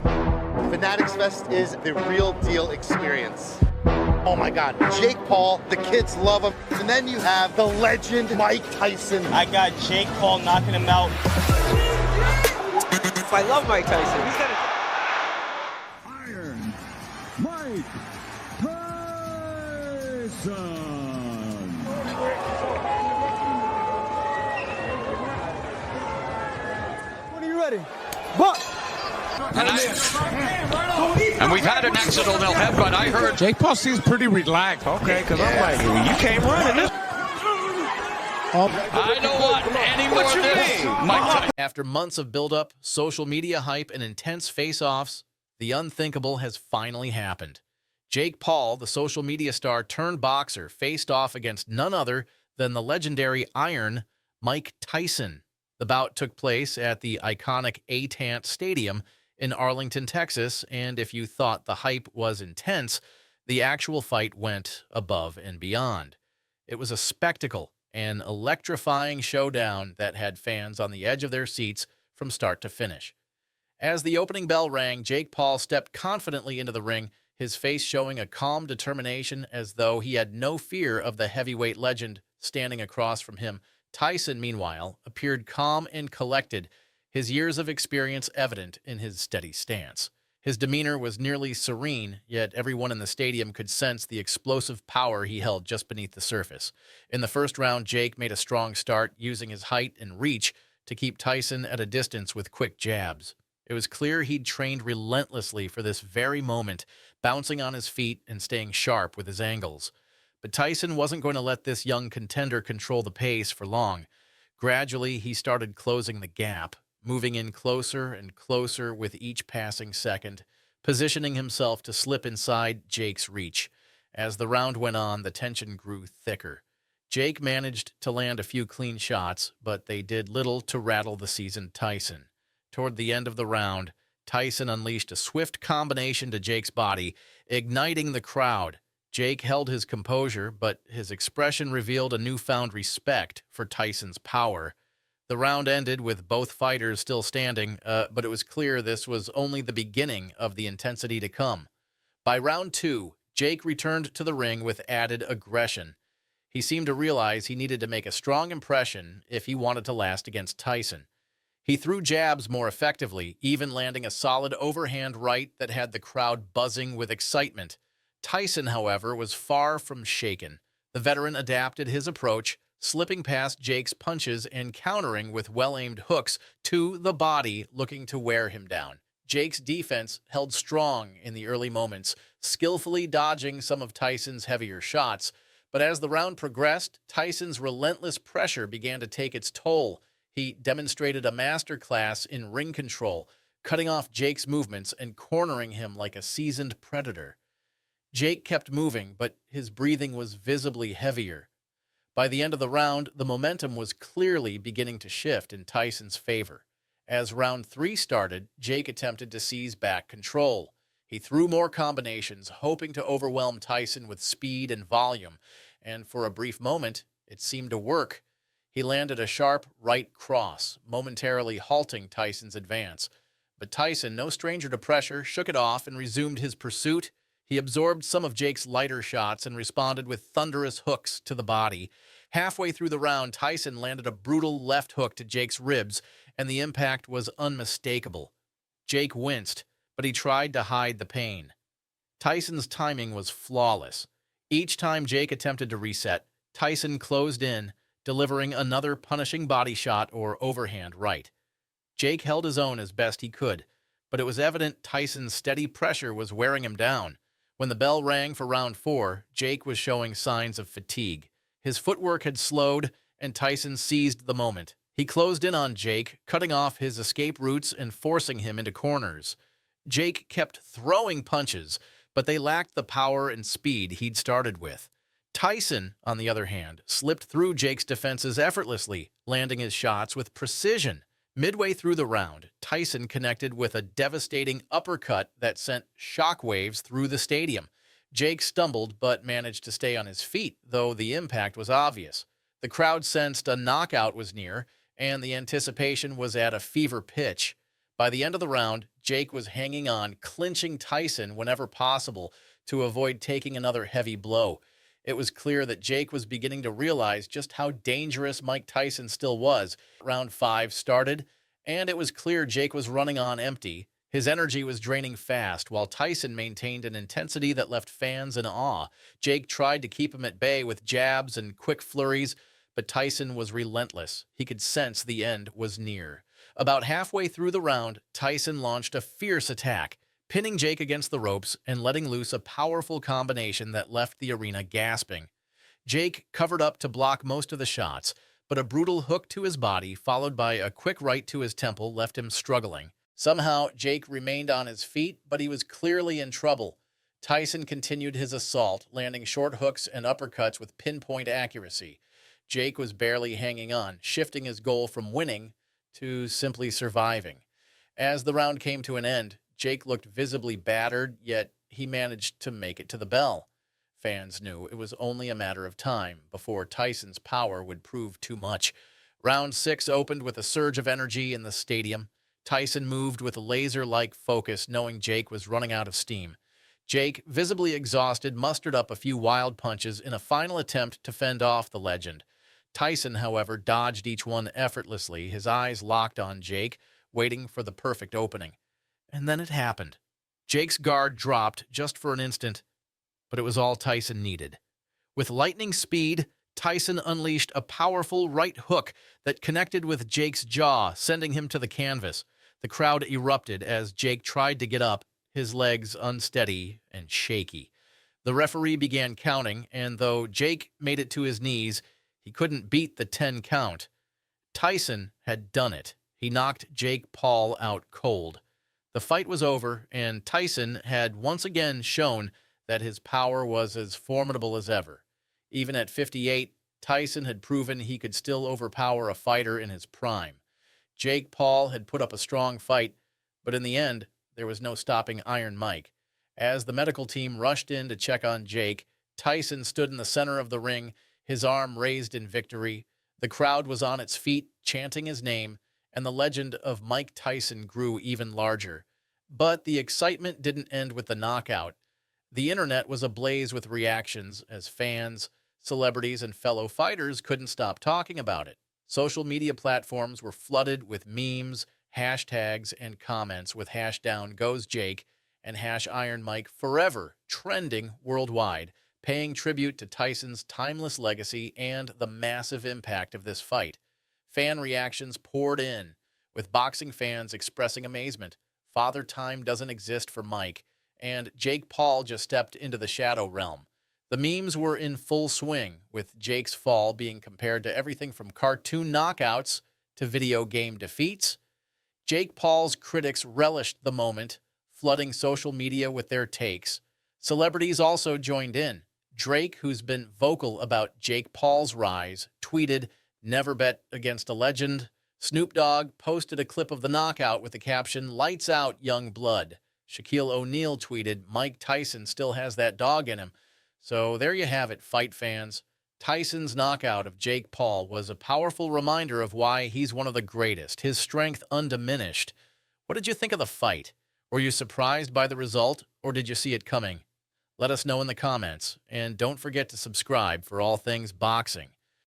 Fanatics Fest is the real deal experience. Oh my God, Jake Paul, the kids love him. And then you have the legend Mike Tyson. I got Jake Paul knocking him out. I love Mike Tyson. He's got Iron Mike Tyson. When are you ready? But. And we've had an accidental headbutt. I heard Jake Paul seems pretty relaxed. okay, because I'm like, you can't run in this. I don't want any more of this. Mike, After months of buildup, social media hype, and intense face-offs, the unthinkable has finally happened. Jake Paul, the social media star turned boxer, faced off against none other than the legendary Iron Mike Tyson. The bout took place at the iconic Atant Stadium in Arlington, Texas, and if you thought the hype was intense, the actual fight went above and beyond. It was a spectacle, an electrifying showdown that had fans on the edge of their seats from start to finish. As the opening bell rang, Jake Paul stepped confidently into the ring, his face showing a calm determination as though he had no fear of the heavyweight legend standing across from him. Tyson, meanwhile, appeared calm and collected, his years of experience evident in his steady stance. His demeanor was nearly serene, yet everyone in the stadium could sense the explosive power he held just beneath the surface. In the first round, Jake made a strong start, using his height and reach to keep Tyson at a distance with quick jabs. It was clear he'd trained relentlessly for this very moment, bouncing on his feet and staying sharp with his angles. But Tyson wasn't going to let this young contender control the pace for long. Gradually, he started closing the gap, moving in closer and closer with each passing second, positioning himself to slip inside Jake's reach. As the round went on, the tension grew thicker. Jake managed to land a few clean shots, but they did little to rattle the seasoned Tyson. Toward the end of the round, Tyson unleashed a swift combination to Jake's body, igniting the crowd. Jake held his composure, but his expression revealed a newfound respect for Tyson's power. The round ended with both fighters still standing, but it was clear this was only the beginning of the intensity to come. By round 2, Jake returned to the ring with added aggression. He seemed to realize he needed to make a strong impression if he wanted to last against Tyson. He threw jabs more effectively, even landing a solid overhand right that had the crowd buzzing with excitement. Tyson, however, was far from shaken. The veteran adapted his approach, slipping past Jake's punches and countering with well-aimed hooks to the body, looking to wear him down. Jake's defense held strong in the early moments, skillfully dodging some of Tyson's heavier shots. But as the round progressed, Tyson's relentless pressure began to take its toll. He demonstrated a masterclass in ring control, cutting off Jake's movements and cornering him like a seasoned predator. Jake kept moving, but his breathing was visibly heavier. By the end of the round, the momentum was clearly beginning to shift in Tyson's favor. As round 3 started, Jake attempted to seize back control. He threw more combinations, hoping to overwhelm Tyson with speed and volume, and for a brief moment, it seemed to work. He landed a sharp right cross, momentarily halting Tyson's advance. But Tyson, no stranger to pressure, shook it off and resumed his pursuit. He absorbed some of Jake's lighter shots and responded with thunderous hooks to the body. Halfway through the round, Tyson landed a brutal left hook to Jake's ribs, and the impact was unmistakable. Jake winced, but he tried to hide the pain. Tyson's timing was flawless. Each time Jake attempted to reset, Tyson closed in, delivering another punishing body shot or overhand right. Jake held his own as best he could, but it was evident Tyson's steady pressure was wearing him down. When the bell rang for round 4, Jake was showing signs of fatigue. His footwork had slowed, and Tyson seized the moment. He closed in on Jake, cutting off his escape routes and forcing him into corners. Jake kept throwing punches, but they lacked the power and speed he'd started with. Tyson, on the other hand, slipped through Jake's defenses effortlessly, landing his shots with precision. Midway through the round, Tyson connected with a devastating uppercut that sent shockwaves through the stadium. Jake stumbled but managed to stay on his feet, though the impact was obvious. The crowd sensed a knockout was near, and the anticipation was at a fever pitch. By the end of the round, Jake was hanging on, clinching Tyson whenever possible to avoid taking another heavy blow. It was clear that Jake was beginning to realize just how dangerous Mike Tyson still was. Round 5 started, and it was clear Jake was running on empty. His energy was draining fast, while Tyson maintained an intensity that left fans in awe. Jake tried to keep him at bay with jabs and quick flurries, but Tyson was relentless. He could sense the end was near. About halfway through the round, Tyson launched a fierce attack, pinning Jake against the ropes and letting loose a powerful combination that left the arena gasping. Jake covered up to block most of the shots, but a brutal hook to his body, followed by a quick right to his temple, left him struggling. Somehow, Jake remained on his feet, but he was clearly in trouble. Tyson continued his assault, landing short hooks and uppercuts with pinpoint accuracy. Jake was barely hanging on, shifting his goal from winning to simply surviving. As the round came to an end, Jake looked visibly battered, yet he managed to make it to the bell. Fans knew it was only a matter of time before Tyson's power would prove too much. Round 6 opened with a surge of energy in the stadium. Tyson moved with a laser-like focus, knowing Jake was running out of steam. Jake, visibly exhausted, mustered up a few wild punches in a final attempt to fend off the legend. Tyson, however, dodged each one effortlessly, his eyes locked on Jake, waiting for the perfect opening. And then it happened. Jake's guard dropped just for an instant, but it was all Tyson needed. With lightning speed, Tyson unleashed a powerful right hook that connected with Jake's jaw, sending him to the canvas. The crowd erupted as Jake tried to get up, his legs unsteady and shaky. The referee began counting, and though Jake made it to his knees, he couldn't beat the 10 count. Tyson had done it. He knocked Jake Paul out cold. The fight was over, and Tyson had once again shown that his power was as formidable as ever. Even at 58, Tyson had proven he could still overpower a fighter in his prime. Jake Paul had put up a strong fight, but in the end, there was no stopping Iron Mike. As the medical team rushed in to check on Jake, Tyson stood in the center of the ring, his arm raised in victory. The crowd was on its feet, chanting his name, and the legend of Mike Tyson grew even larger. But the excitement didn't end with the knockout. The internet was ablaze with reactions as fans, celebrities, and fellow fighters couldn't stop talking about it. Social media platforms were flooded with memes, hashtags, and comments with #GoesJake and #IronMike forever trending worldwide, paying tribute to Tyson's timeless legacy and the massive impact of this fight. Fan reactions poured in, with boxing fans expressing amazement. Father Time doesn't exist for Mike, and Jake Paul just stepped into the shadow realm. The memes were in full swing, with Jake's fall being compared to everything from cartoon knockouts to video game defeats. Jake Paul's critics relished the moment, flooding social media with their takes. Celebrities also joined in. Drake, who's been vocal about Jake Paul's rise, tweeted, "Never bet against a legend." Snoop Dogg posted a clip of the knockout with the caption, "Lights out, young blood." Shaquille O'Neal tweeted, "Mike Tyson still has that dog in him." So there you have it, fight fans. Tyson's knockout of Jake Paul was a powerful reminder of why he's one of the greatest, his strength undiminished. What did you think of the fight? Were you surprised by the result, or did you see it coming? Let us know in the comments, and don't forget to subscribe for all things boxing.